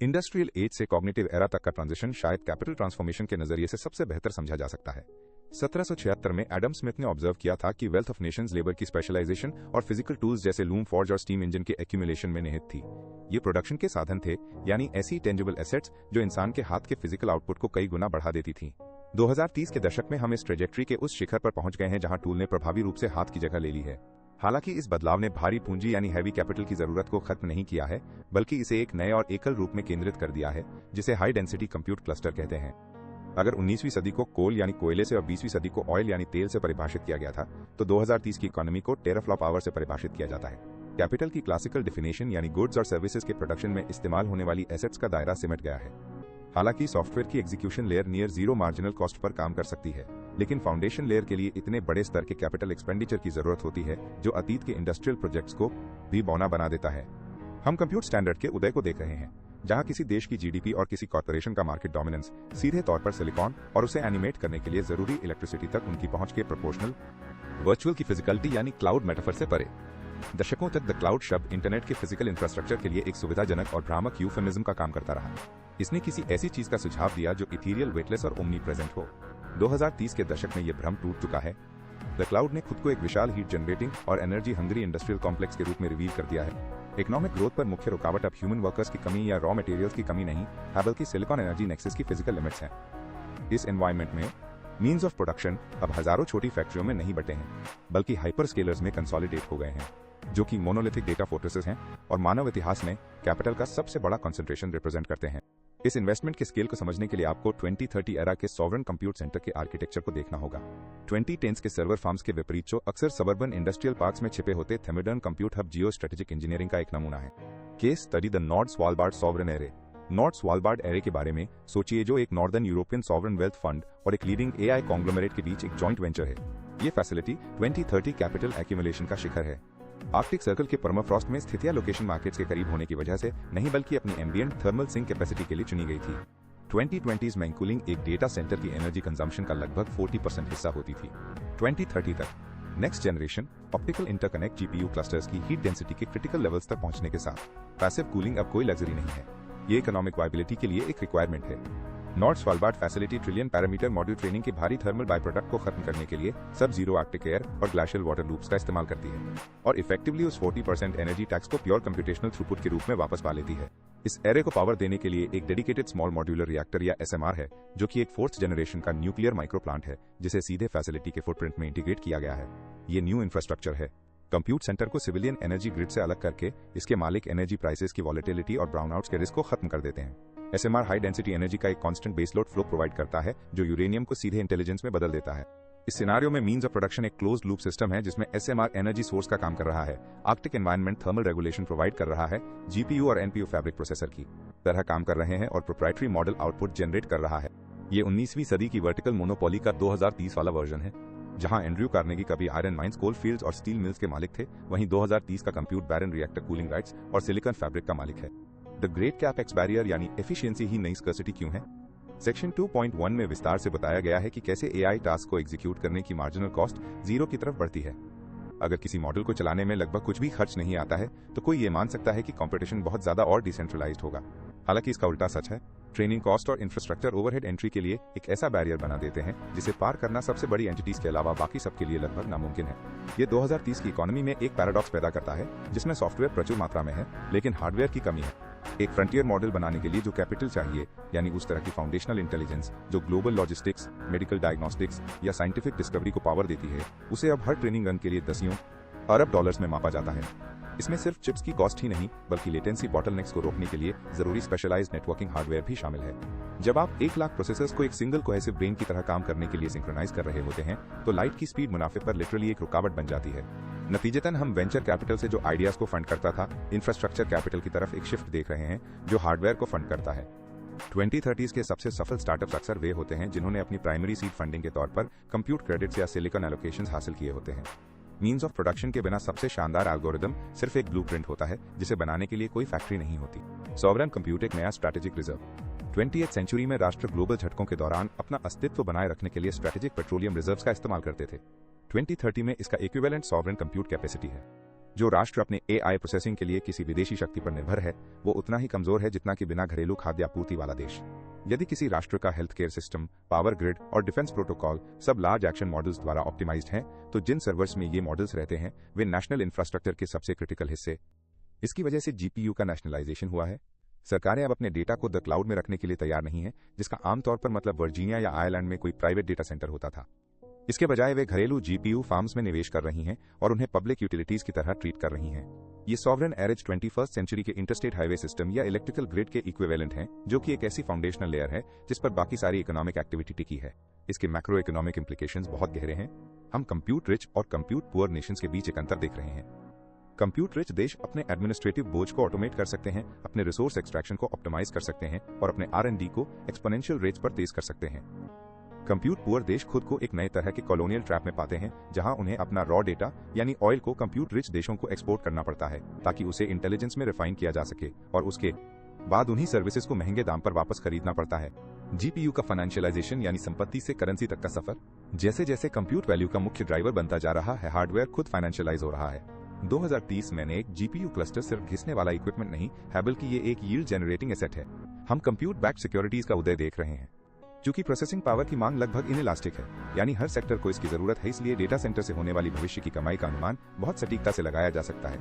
Industrial as से cognitive era तक का ट्रांजिशन शायद कैपिटल ट्रांसफॉर्मेशन के नजरिए से सबसे बेहतर समझा जा सकता है। 1776 में एडम स्मिथ ने ऑब्जर्व किया था कि वेल्थ ऑफ नेशंस लेबर की स्पेशलाइजेशन और फिजिकल टूल्स जैसे लूम फॉर्ज और स्टीम इंजन के एक्यूमुलेशन में निहित थी। ये प्रोडक्शन के साधन थे, यानी ऐसी टेंजिबल एसेट्स जो इंसान के हाथ के फिजिकल आउटपुट को कई गुना बढ़ा देती थी। 2030 के दशक में हम इस ट्रेजेक्ट्री के उस शिखर पर पहुंच गए हैं जहां टूल ने प्रभावी रूप से हाथ की जगह ले ली है। हालांकि इस बदलाव ने भारी पूंजी यानी हैवी कैपिटल की जरूरत को खत्म नहीं किया है, बल्कि इसे एक नए और एकल रूप में केंद्रित कर दिया है, जिसे हाई डेंसिटी कंप्यूट क्लस्टर कहते हैं। अगर 19वीं सदी को कोल यानी कोयले से और 20वीं सदी को ऑयल यानी तेल से परिभाषित किया गया था, तो 2030 की इकोनॉमी को टेराफ्लॉप आवर से परिभाषित किया जाता है। कैपिटल की क्लासिकल डिफिनेशन यानी गुड्स और सर्विसेज के प्रोडक्शन में इस्तेमाल होने वाली एसेट्स का दायरा सिमट गया है। हालांकि सॉफ्टवेयर की execution layer near zero marginal cost per काम कर सकती है, लेकिन फाउंडेशन लेयर के लिए इतने बड़े स्तर के कैपिटल एक्सपेंडिचर की जरूरत होती है जो अतीत के इंडस्ट्रियल प्रोजेक्ट्स को भी बौना बना देता है। हम कंप्यूट स्टैंडर्ड के उदय को देख रहे हैं, जहां किसी देश की जीडीपी और किसी कॉर्पोरेशन का मार्केट डोमिनेंस सीधे तौर पर सिलिकॉन और उसे एनिमेट करने के लिए जरूरी इलेक्ट्रिसिटी तक उनकी पहुंच के प्रोपोर्शनल वर्चुअल की फिजिकलिटी यानी क्लाउड मेटाफर से परे। दशकों तक द क्लाउड शब्द इंटरनेट के फिजिकल इंफ्रास्ट्रक्चर के लिए एक सुविधाजनक और भ्रामक यूफेमिज्म का काम करता रहा। इसने किसी ऐसी चीज का सुझाव दिया जो इथीरियल, वेटलेस और ओमनी प्रेजेंट हो। 2030 के दशक में यह भ्रम टूट चुका है। द क्लाउड ने खुद को एक विशाल हीट जनरेटिंग और एनर्जी हंग्री इंडस्ट्रियल कॉम्प्लेक्स के रूप में रिवील कर दिया है। इकोनॉमिक ग्रोथ पर मुख्य रुकावट अब ह्यूमन वर्कर्स की कमी या रॉ मटेरियल्स की कमी नहीं है, बल्कि सिलिकॉन एनर्जी नेक्सस की फिजिकल लिमिट्स हैं। इस एनवायरनमेंट में मीन्स ऑफ प्रोडक्शन अब हजारों छोटी फैक्ट्रियों में नहीं बटे हैं, बल्कि हाइपर स्केलर्स में कंसोलिडेट हो गए हैं, जो कि मोनोलिथिक डेटा फोर्ट्रेसेस हैं और मानव इतिहास में कैपिटल का सबसे बड़ा कंसंट्रेशन रिप्रेजेंट करते हैं। इस इन्वेस्टमेंट के स्केल को समझने के लिए आपको 2030 एरा के सॉवरेन कंप्यूट सेंटर के आर्किटेक्चर को देखना होगा। 2010s के सर्वर फार्म्स के विपरीत जो अक्सर सबर्बन इंडस्ट्रियल पार्क्स में छिपे होते थेमिडर्न compute hub geo strategic engineering का एक नमूना है। Case study the north Svalbard sovereign array. North Svalbard array के बारे में सोचिए, जो एक northern European sovereign wealth fund और एक लीडिंग एआई कॉन्ग्लोमरेट के बीच एक जॉइंट वेंचर है। ये फैसिलिटी 2030 कैपिटल एक्यूमुलेशन का शिखर है। आर्कटिक सर्कल के परमाफ्रॉस्ट में स्थित या लोकेशन मार्केट्स के करीब होने की वजह से नहीं, बल्कि अपनी एम्बिएंट थर्मल सिंक कैपेसिटी के लिए चुनी गई थी। 2020s में कूलिंग एक डेटा सेंटर की एनर्जी कंजम्पशन का लगभग 40% हिस्सा होती थी। 2030 तक next generation optical interconnect GPU clusters की हीट डेंसिटी के क्रिटिकल लेवल्स तक पहुंचने के साथ पैसिव कूलिंग अब कोई लग्जरी नहीं है, ये इकोनॉमिक वायबिलिटी के लिए एक रिक्वायरमेंट है। North Svalbard facility trillion parameter module training के भारी थर्मल बाई प्रोडक्ट को खत्म करने के लिए सब जीरो आर्कटिक एयर और ग्लेशियल वाटर लूप्स का इस्तेमाल करती है और इफेक्टिवली उस 40% एनर्जी टैक्स को प्योर कंप्यूटेशनल थ्रूपुट के रूप में वापस पा लेती है। इस एरे को पावर देने के लिए एक डेडिकेटेड स्मॉल मॉड्यूलर रिएक्टर या एसएमआर है, जो कि एक 4th जनरेशन का न्यूक्लियर माइक्रो प्लांट है, जिसे सीधे फैसिलिटी के फुटप्रिंट में इंटीग्रेट किया गया है। ये न्यू इंफ्रास्ट्रक्चर है। कंप्यूट सेंटर को सिविलियन एनर्जी ग्रिड से अलग करके इसके मालिक एनर्जी प्राइसेस की वॉलेटिलिटी और ब्राउनआउट्स के रिस्क को खत्म कर देते हैं। एसएमआर हाई डेंसिटी एनर्जी का एक कांस्टेंट बेसलोड फ्लो प्रोवाइड करता है, जो यूरेनियम को सीधे इंटेलिजेंस में बदल देता है। इस सिनारियो में मीन्स ऑफ प्रोडक्शन एक क्लोज्ड लूप सिस्टम है, जिसमें एसएमआर एनर्जी सोर्स का काम कर रहा है, Arctic environment thermal regulation provide कर रहा है, जीपीयू और एनपीयू फैब्रिक प्रोसेसर की तरह काम कर रहे हैं और प्रोप्राइटरी मॉडल आउटपुट जनरेट कर रहा है। ये 19वीं सदी की वर्टिकल मोनोपोली का 2030 वाला वर्जन है। जहां एंड्रयू कार्नेगी कभी आयरन माइंस, कोल फील्ड्स और स्टील मिल्स के मालिक थे, वहीं 2030 का कंप्यूट बैरन रिएक्टर कूलिंग राइट्स और सिलिकॉन फैब्रिक का मालिक है। द ग्रेट कैपेक्स बैरियर यानी एफिशिएंसी ही नई स्कर्सिटी क्यों है? सेक्शन 2.1 में विस्तार से बताया गया है कि कैसे एआई टास्क को एग्जीक्यूट करने की मार्जिनल कॉस्ट जीरो की तरफ बढ़ती है। अगर किसी मॉडल को चलाने में लगभग कुछ भी खर्च नहीं आता है, तो कोई ये मान सकता है कि कंपटीशन बहुत ज्यादा और डिसेंट्रलाइज्ड होगा। हालांकि इसका उल्टा सच है। ट्रेनिंग कॉस्ट और इंफ्रास्ट्रक्चर ओवरहेड एंट्री के लिए एक ऐसा बैरियर बना देते हैं जिसे पार करना सबसे बड़ी एंटिटीज के अलावा बाकी सबके लिए लगभग नामुमकिन है। ये 2030 की इकोनॉमी में एक पैराडॉक्स पैदा करता है, जिसमें सॉफ्टवेयर प्रचुर मात्रा में है, लेकिन हार्डवेयर की कमी है। एक फ्रंटियर मॉडल बनाने के लिए जो कैपिटल चाहिए, यानी उस तरह की फाउंडेशनल इंटेलिजेंस जो ग्लोबल लॉजिस्टिक्स, मेडिकल डायग्नोस्टिक्स या साइंटिफिक डिस्कवरी को पावर देती है, उसे अब हर ट्रेनिंग रन के लिए दसियों अरब डॉलर्स में मापा जाता है। इसमें सिर्फ चिप्स की कॉस्ट ही नहीं, बल्कि लेटेंसी बॉटलनेक्स को रोकने के लिए जरूरी स्पेशलाइज्ड नेटवर्किंग हार्डवेयर भी शामिल है। जब आप 1 लाख प्रोसेसर्स को एक सिंगल कोहेसिव ब्रेन की तरह काम करने के लिए सिंक्रोनाइज कर रहे होते हैं, तो लाइट की स्पीड मुनाफे पर लिटरली एक रुकावट बन जाती है। नतीजतन हम वेंचर कैपिटल से जो आइडियाज को फंड करता था, इंफ्रास्ट्रक्चर कैपिटल की तरफ एक शिफ्ट देख रहे हैं जो हार्डवेयर को फंड करता है। 2030s के सबसे सफल स्टार्टअप्स अक्सर वे होते हैं जिन्होंने अपनी प्राइमरी सीड फंडिंग के तौर पर कंप्यूट क्रेडिट्स या सिलिकॉन एलोकेशंस हासिल किए होते हैं। मीन्स ऑफ प्रोडक्शन के बिना सबसे शानदार एल्गोरिदम सिर्फ एक ब्लूप्रिंट होता है, जिसे बनाने के लिए कोई फैक्ट्री नहीं होती। सॉवरेन कंप्यूट एक नया स्ट्रैटेजिक रिजर्व। 20th सेंचुरी में राष्ट्र ग्लोबल झटकों के दौरान अपना अस्तित्व बनाए रखने के लिए स्ट्रैटेजिक पेट्रोलियम रिजर्व्स का इस्तेमाल करते थे। 2030 में इसका इक्विवेलेंट सॉवरेन कंप्यूट कैपेसिटी है। जो राष्ट्र अपने AI प्रोसेसिंग के लिए किसी विदेशी शक्ति पर निर्भर है, वो उतना ही कमजोर है जितना कि बिना घरेलू खाद्य आपूर्ति वाला देश। यदि किसी राष्ट्र का health care system, power grid और डिफेंस प्रोटोकॉल सब लार्ज एक्शन मॉडल्स द्वारा ऑप्टिमाइज्ड हैं, तो जिन सर्वर्स में ये मॉडल्स रहते हैं वे नेशनल इंफ्रास्ट्रक्चर के सबसे क्रिटिकल हिस्से। इसकी वजह से GPU का नेशनलाइजेशन हुआ है। सरकारें अब अपने डेटा को द क्लाउड में रखने के लिए तैयार नहीं है, जिसका आमतौर पर मतलब वर्जीनिया या आयरलैंड में कोई प्राइवेट डेटा सेंटर होता था। इसके बजाय वे घरेलू GPU फार्म्स में निवेश कर रही हैं और उन्हें पब्लिक यूटिलिटीज की तरह ट्रीट कर रही हैं। ये सॉवरेन एज 21st सेंचुरी के इंटरस्टेट हाईवे सिस्टम या इलेक्ट्रिकल ग्रिड के इक्विवेलेंट हैं, जो कि एक ऐसी फाउंडेशनल लेयर है जिस पर बाकी सारी इकोनॉमिक एक्टिविटी टिकी है। इसके मैक्रो इकोनॉमिक इंप्लीकेशंस बहुत गहरे हैं। हम कंप्यूट रिच और कंप्यूट पुअर नेशंस के बीच एक अंतर देख रहे हैं। कंप्यूट रिच देश अपने एडमिनिस्ट्रेटिव बोझ को ऑटोमेट कर सकते हैं, अपने रिसोर्स एक्सट्रैक्शन को ऑप्टिमाइज कर सकते हैं और अपने R&D को एक्सपोनेंशियल रेट्स पर तेज कर सकते हैं। कंप्यूट पुअर देश खुद को एक नए तरह के कॉलोनियल ट्रैप में पाते हैं, जहां उन्हें अपना रॉ डेटा यानी ऑयल को कंप्यूट रिच देशों को एक्सपोर्ट करना पड़ता है ताकि उसे इंटेलिजेंस में रिफाइन किया जा सके और उसके बाद उन्हीं सर्विसेज को महंगे दाम पर वापस खरीदना पड़ता है। GPU का फाइनेंशियलाइजेशन यानी संपत्ति से करेंसी तक का सफर। जैसे जैसे कंप्यूट वैल्यू का मुख्य ड्राइवर बनता जा रहा है, हार्डवेयर खुद फाइनेंशियलाइज हो रहा है। 2030 में एक GPU क्लस्टर सिर्फ घिसने वाला इक्विपमेंट नहीं है, बल्कि ये एक यील्ड जनरेटिंग एसेट है। हम कंप्यूट बैक्ड सिक्योरिटीज का उदय देख रहे हैं। चूंकि प्रोसेसिंग पावर की मांग लगभग इनइलास्टिक है, यानी हर सेक्टर को इसकी जरूरत है, इसलिए डेटा सेंटर से होने वाली भविष्य की कमाई का अनुमान बहुत सटीकता से लगाया जा सकता है।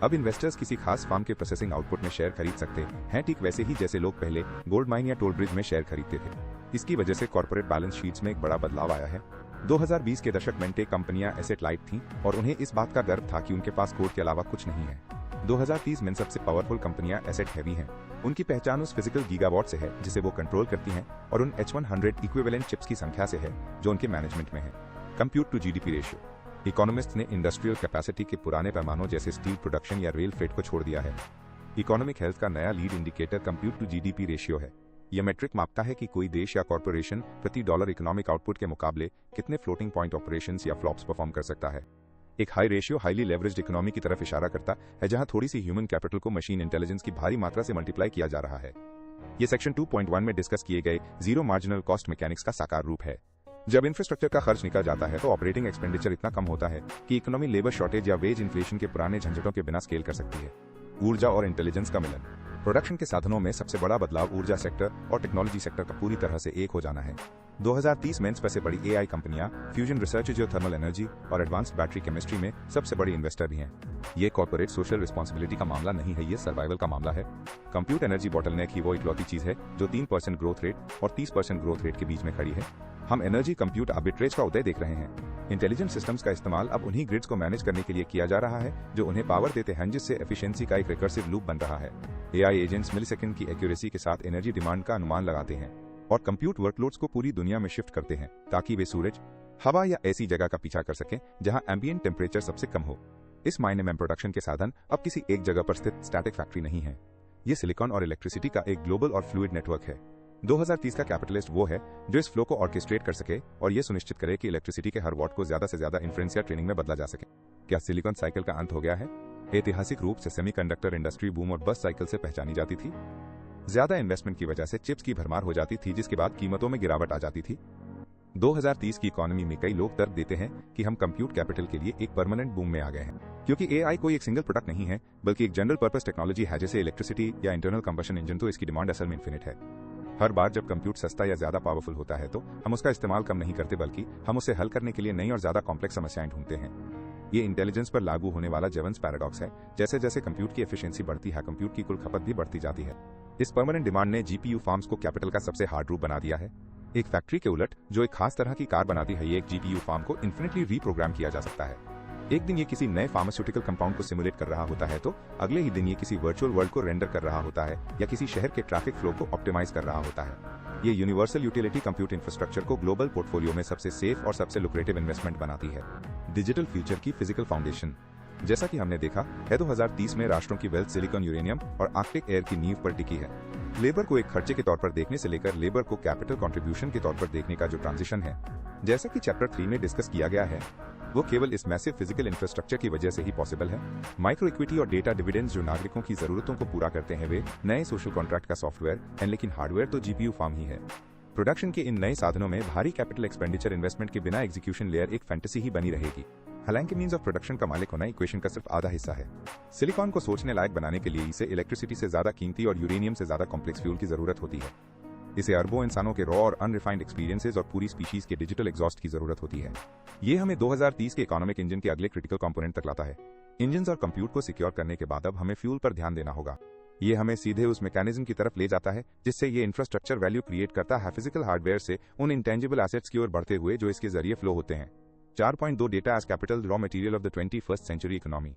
अब इन्वेस्टर्स किसी खास फार्म के प्रोसेसिंग आउटपुट में शेयर खरीद सकते हैं, ठीक वैसे ही जैसे लोग पहले गोल्ड माइन या टोल ब्रिज में शेयर खरीदते थे। इसकी वजह से कॉर्पोरेट बैलेंस शीट्स में एक बड़ा बदलाव आया है। 2020 के दशक में टेक कंपनियां एसेट लाइट थीं और उन्हें इस बात का गर्व था कि उनके पास कोड के अलावा कुछ नहीं है। 2030 में सबसे पावरफुल कंपनियां एसेट हैवी हैं। उनकी पहचान उस फिजिकल गीगावाट से है जिसे वो कंट्रोल करती हैं और उन H100 इक्विवेलेंट चिप्स की संख्या से है जो उनके मैनेजमेंट में है। Compute to GDP ratio. Economist ने इंडस्ट्रियल कैपेसिटी के पुराने पैमानों जैसे स्टील प्रोडक्शन या रेल फ्रेट को छोड़ दिया है। इकोनॉमिक हेल्थ का नया lead indicator compute to GDP ratio है। यह मैट्रिक मापता है कि कोई देश या कॉर्पोरेशन प्रति डॉलर इकोनॉमिक आउटपुट के मुकाबले कितने फ्लोटिंग पॉइंट ऑपरेशंस या फ्लॉप्स परफॉर्म कर सकता है। एक high ratio highly leveraged economy की तरफ इशारा करता है, जहां थोड़ी सी ह्यूमन कैपिटल को मशीन इंटेलिजेंस की भारी मात्रा से मल्टीप्लाई किया जा रहा है। ये सेक्शन 2.1 में डिस्कस किए गए जीरो मार्जिनल कॉस्ट मैकेनिक्स का साकार रूप है। जब इंफ्रास्ट्रक्चर का खर्च निकल जाता है तो ऑपरेटिंग एक्सपेंडिचर इतना कम होता है कि इकोनॉमी लेबर शॉर्टेज या वेज इन्फ्लेशन के पुराने झंझटों के बिना स्केल कर सकती है। ऊर्जा और इंटेलिजेंस का मिलन। प्रोडक्शन के साधनों में सबसे बड़ा बदलाव ऊर्जा सेक्टर और टेक्नोलॉजी सेक्टर का पूरी तरह से एक हो जाना है। 2030 में सबसे बड़ी AI कंपनियां फ्यूजन रिसर्च, जियोथर्मल एनर्जी और एडवांस्ड बैटरी केमिस्ट्री में सबसे बड़ी इन्वेस्टर भी हैं। ये कॉर्पोरेट सोशल रिस्पॉन्सिबिलिटी का मामला नहीं है, ये सर्वाइवल का मामला है। कंप्यूट एनर्जी बॉटलनेक ही वो इकलौती चीज है जो 3% ग्रोथ रेट और 30% ग्रोथ रेट के बीच में खड़ी है। हम एनर्जी कंप्यूट आर्बिट्रेज का उदय देख रहे हैं। इंटेलिजेंट सिस्टम्स का इस्तेमाल अब उन्हीं ग्रिड्स को मैनेज करने के लिए किया जा रहा है जो उन्हें पावर देते हैं, जिससे एफिशिएंसी का एक रिकर्सिव लूप बन रहा है। AI एजेंट्स मिलीसेकंड की एक्यूरेसी के साथ एनर्जी डिमांड का अनुमान लगाते हैं और कंप्यूट वर्कलोड्स को पूरी दुनिया में शिफ्ट करते हैं ताकि वे सूरज, हवा या ऐसी जगह का पीछा कर सकें जहां एम्बिएंट टेम्परेचर सबसे कम हो। इस मायने में प्रोडक्शन के साधन अब किसी एक जगह पर स्थित स्टैटिक फैक्ट्री नहीं है। ये सिलिकॉन और इलेक्ट्रिसिटी का एक ग्लोबल और फ्लूइड नेटवर्क है। 2030 का कैपिटलिस्ट वो है जो इस फ्लो को ऑर्केस्ट्रेट कर सके और ये सुनिश्चित करे कि इलेक्ट्रिसिटी के हर वॉट को ज्यादा से ज्यादा इन्फ्लुएंस या ट्रेनिंग में बदला जा सके। क्या सिलिकॉन साइकिल का अंत हो गया है? ऐतिहासिक रूप से सेमीकंडक्टर इंडस्ट्री बूम और बस साइकिल से पहचानी जाती थी। ज्यादा इन्वेस्टमेंट की वजह से चिप्स की भरमार हो जाती थी, जिसके बाद कीमतों में गिरावट आ जाती थी। 2030 की इकोनॉमी में कई लोग तर्क देते हैं कि हम कंप्यूट कैपिटल के लिए एक परमानेंट बूम में आ गए हैं, क्योंकि AI कोई एक सिंगल प्रोडक्ट नहीं है बल्कि एक जनरल पर्पस टेक्नोलॉजी है जैसे इलेक्ट्रिसिटी या इंटरनल कंबशन इंजन। तो इसकी डिमांड असल में इन्फिनिट है। हर बार जब कंप्यूट सस्ता या ज्यादा पावरफुल होता है तो हम उसका इस्तेमाल कम नहीं करते, बल्कि हम उसे हल करने के लिए नई और ज्यादा कॉम्प्लेक्स समस्याएं ढूंढते हैं। ये इंटेलिजेंस पर लागू होने वाला जेवंस पैराडॉक्स है। जैसे जैसे कंप्यूट की एफिशिएंसी बढ़ती है, कंप्यूट की कुल खपत भी बढ़ती जाती है। इस परमानेंट डिमांड ने GPU फार्म्स को कैपिटल का सबसे हार्ड रूप बना दिया है। एक फैक्ट्री के उलट जो एक खास तरह की कार बनाती है, ये एक GPU फार्म को इन्फिनिटली रीप्रोग्राम किया जा सकता है। एक दिन ये किसी नए फार्मास्यूटिकल कंपाउंड को सिमुलेट कर रहा होता है तो अगले ही दिन ये किसी वर्चुअल वर्ल्ड को रेंडर कर रहा होता है या किसी शहर के ट्रैफिक फ्लो को ऑप्टिमाइज कर रहा होता है। ये यूनिवर्सल यूटिलिटी कंप्यूट इंफ्रास्ट्रक्चर को ग्लोबल पोर्टफोलियो में सबसे सेफ और सबसे लुक्रेटिव इन्वेस्टमेंट बनाती है। डिजिटल फ्यूचर की फिजिकल फाउंडेशन। जैसा कि हमने देखा है, 2030 में राष्ट्रों की वेल्थ सिलिकॉन, यूरेनियम और आर्कटिक एयर की नींव पर टिकी है। लेबर को एक खर्चे के तौर पर देखने से लेकर लेबर को कैपिटल कंट्रीब्यूशन के तौर पर देखने का जो ट्रांजिशन है, जैसा कि चैप्टर 3 में डिस्कस किया गया है, वो केवल इस मैसिव फिजिकल इंफ्रास्ट्रक्चर की वजह से ही पॉसिबल है। माइक्रो इक्विटी और डेटा डिविडेंड्स जो नागरिकों की जरूरतों को पूरा करते हैं, वे नए सोशल कॉन्ट्रैक्ट का सॉफ्टवेयर है, लेकिन हार्डवेयर तो GPU फार्म ही है। प्रोडक्शन के इन नए साधनों में भारी कैपिटल एक्सपेंडिचर इन्वेस्टमेंट के बिना एग्जीक्यूशन लेयर एक फैंटेसी ही बनी रहेगी। हालांकि मीन्स ऑफ प्रोडक्शन का मालिक होना इक्वेशन का सिर्फ आधा हिस्सा है। सिलिकॉन को सोचने लायक बनाने के लिए इसे इलेक्ट्रिसिटी से ज्यादा कीमती और यूरेनियम से ज्यादा कॉम्प्लेक्स फ्यूल की जरूरत होती है। इसे अरबों इंसानों के रॉ और अनरिफाइंड एक्सपीरियंसेस और पूरी स्पीशीज के डिजिटल एग्जॉस्ट की जरूरत होती है। ये हमें 2030 के इकोनॉमिक इंजन के अगले क्रिटिकल कंपोनेंट तक लाता है। इंजन और कंप्यूट को सिक्योर करने के बाद अब हमें फ्यूल पर ध्यान देना होगा। ये हमें सीधे उस मैकेनिज्म की तरफ ले जाता है जिससे ये इंफ्रास्ट्रक्चर वैल्यू क्रिएट करता है फिजिकल हार्डवेयर से उन इंटेंजिबल एसेट्स की ओर बढ़ते हुए जो इसके जरिए फ्लो होते हैं। 4.2 data as capital raw material of the 21st century economy.